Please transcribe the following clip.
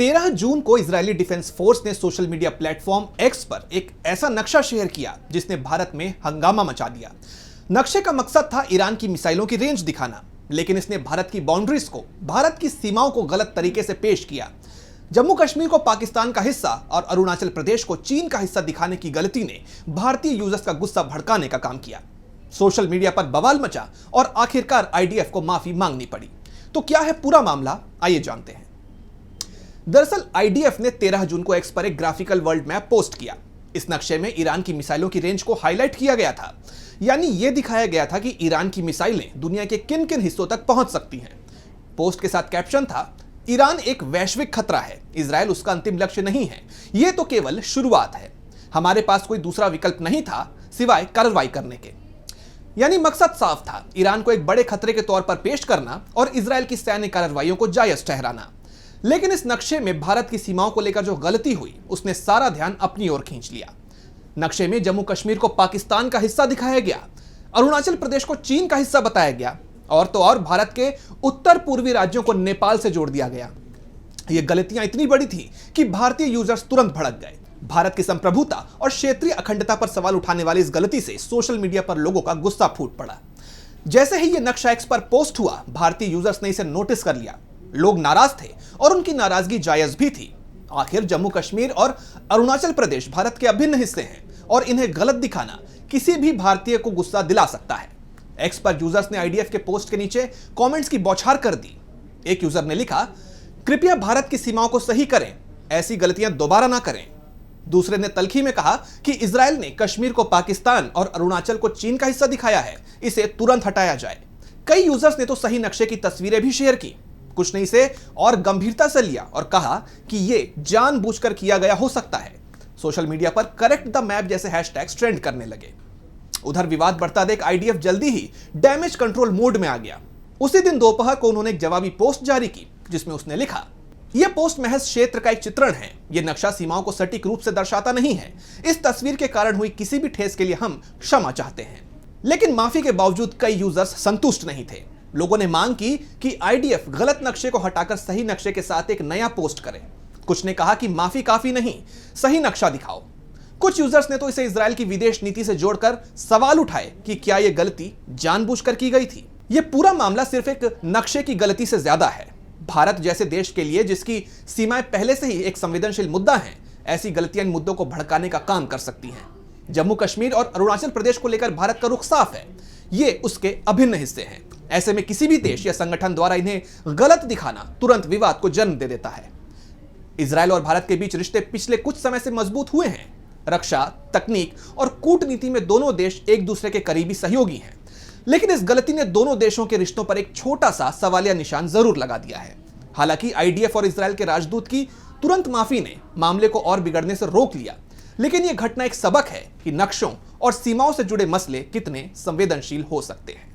13 जून को Israeli defence force ने social media platform x पर एक ऐसा नक्शा शेयर किया जिसने भारत में हंगामा मचा दिया। नक्शे का मकसद था ईरान की मिसाइलों की रेंज दिखाना, लेकिन इसने भारत की बाउंड्रीज को, भारत की सीमाओं को गलत तरीके से पेश किया। जम्मू कश्मीर को पाकिस्तान का हिस्सा और अरुणाचल प्रदेश को चीन का हिस्सा दिखाने की गलती ने भारतीय यूजर्स का गुस्सा भड़काने का काम किया। सोशल मीडिया पर बवाल मचा और आखिरकार आईडीएफ को माफी मांगनी पड़ी। तो क्या है पूरा मामला, आइए जानते हैं। दरअसल आईडीएफ ने 13 जून को एक्स पर एक ग्राफिकल वर्ल्ड मैप पोस्ट किया। इस नक्शे में ईरान की मिसाइलों की रेंज को हाईलाइट किया गया था, यानी यह दिखाया गया था कि ईरान की मिसाइलें दुनिया के किन किन हिस्सों तक पहुंच सकती हैं। पोस्ट के साथ कैप्शन था, ईरान एक वैश्विक खतरा है, इजरायल उसका अंतिम लक्ष्य नहीं है, यह तो केवल शुरुआत है। हमारे पास कोई दूसरा विकल्प नहीं था सिवाय कार्रवाई करने के। यानी मकसद साफ था, ईरान को एक बड़े खतरे के तौर पर पेश करना और इजरायल की सैन्य कार्रवाइयों को जायज ठहराना। लेकिन इस नक्शे में भारत की सीमाओं को लेकर जो गलती हुई, उसने सारा ध्यान अपनी ओर खींच लिया। नक्शे में जम्मू कश्मीर को पाकिस्तान का हिस्सा दिखाया गया, अरुणाचल प्रदेश को चीन का हिस्सा बताया गया और तो और भारत के उत्तर पूर्वी राज्यों को नेपाल से जोड़ दिया गया। ये गलतियां इतनी बड़ी थी कि भारतीय यूजर्स तुरंत भड़क गए। भारत की संप्रभुता और क्षेत्रीय अखंडता पर सवाल उठाने वाली इस गलती से सोशल मीडिया पर लोगों का गुस्सा फूट पड़ा। जैसे ही यह नक्शा एक्स पर पोस्ट हुआ, भारतीय यूजर्स ने इसे नोटिस कर लिया। लोग नाराज थे और उनकी नाराजगी जायज भी थी। आखिर जम्मू कश्मीर और अरुणाचल प्रदेश भारत के अभिन्न हिस्से हैं और इन्हें गलत दिखाना किसी भी भारतीय को गुस्सा दिला सकता है। एक्स पर यूजर्स ने आईडीएफ के पोस्ट के नीचे कमेंट्स की बौछार कर दी। एक यूजर ने लिखा, कृपया भारत की सीमाओं को सही करें, ऐसी गलतियां दोबारा ना करें। दूसरे ने तलखी में कहा कि इजरायल ने कश्मीर को पाकिस्तान और अरुणाचल को चीन का हिस्सा दिखाया है, इसे तुरंत हटाया जाए। कई यूजर्स ने तो सही नक्शे की तस्वीरें भी शेयर की। कुछ ने इसे और गंभीरता से लिया और कहा कि यह जानबूझकर किया गया हो सकता है। सोशल मीडिया पर करेक्ट द मैप जैसे हैशटैग्स ट्रेंड करने लगे। उधर विवाद बढ़ता देख आईडीएफ जल्दी ही डैमेज कंट्रोल मोड में आ गया। उसी दिन दोपहर को उन्होंने एक जवाबी पोस्ट जारी की जिसमें उसने लिखा, यह पोस्ट महज क्षेत्र का एक चित्रण है, यह नक्शा सीमाओं को सटीक रूप से दर्शाता नहीं है। इस तस्वीर के कारण हुई किसी भी ठेस के लिए हम क्षमा चाहते हैं। लेकिन माफी के बावजूद कई यूजर्स संतुष्ट नहीं थे। लोगों ने मांग की कि आईडीएफ गलत नक्शे को हटाकर सही नक्शे के साथ एक नया पोस्ट करे। कुछ ने कहा कि माफी काफी नहीं, सही नक्शा दिखाओ। कुछ यूजर्स ने तो इसे इजरायल की विदेश नीति से जोड़कर सवाल उठाए कि क्या यह गलती जानबूझकर की गई थी। यह पूरा मामला सिर्फ एक नक्शे की गलती से ज्यादा है। भारत जैसे देश के लिए, जिसकी सीमाएं पहले से ही एक संवेदनशील मुद्दा है, ऐसी गलतियां इन मुद्दों को भड़काने का काम कर सकती हैं। जम्मू कश्मीर और अरुणाचल प्रदेश को लेकर भारत का रुख साफ है, ये उसके अभिन्न हिस्से हैं। ऐसे में किसी भी देश या संगठन द्वारा इन्हें गलत दिखाना तुरंत विवाद को जन्म दे देता है। इजरायल और भारत के बीच रिश्ते पिछले कुछ समय से मजबूत हुए हैं। रक्षा, तकनीक और कूटनीति में दोनों देश एक दूसरे के करीबी सहयोगी हैं। लेकिन इस गलती ने दोनों देशों के रिश्तों पर एक छोटा सा सवालिया निशान जरूर लगा दिया है। हालांकि आईडीएफ और इजरायल के राजदूत की तुरंत माफी ने मामले को और बिगड़ने से रोक लिया, लेकिन यह घटना एक सबक है कि नक्शों और सीमाओं से जुड़े मसले कितने संवेदनशील हो सकते हैं।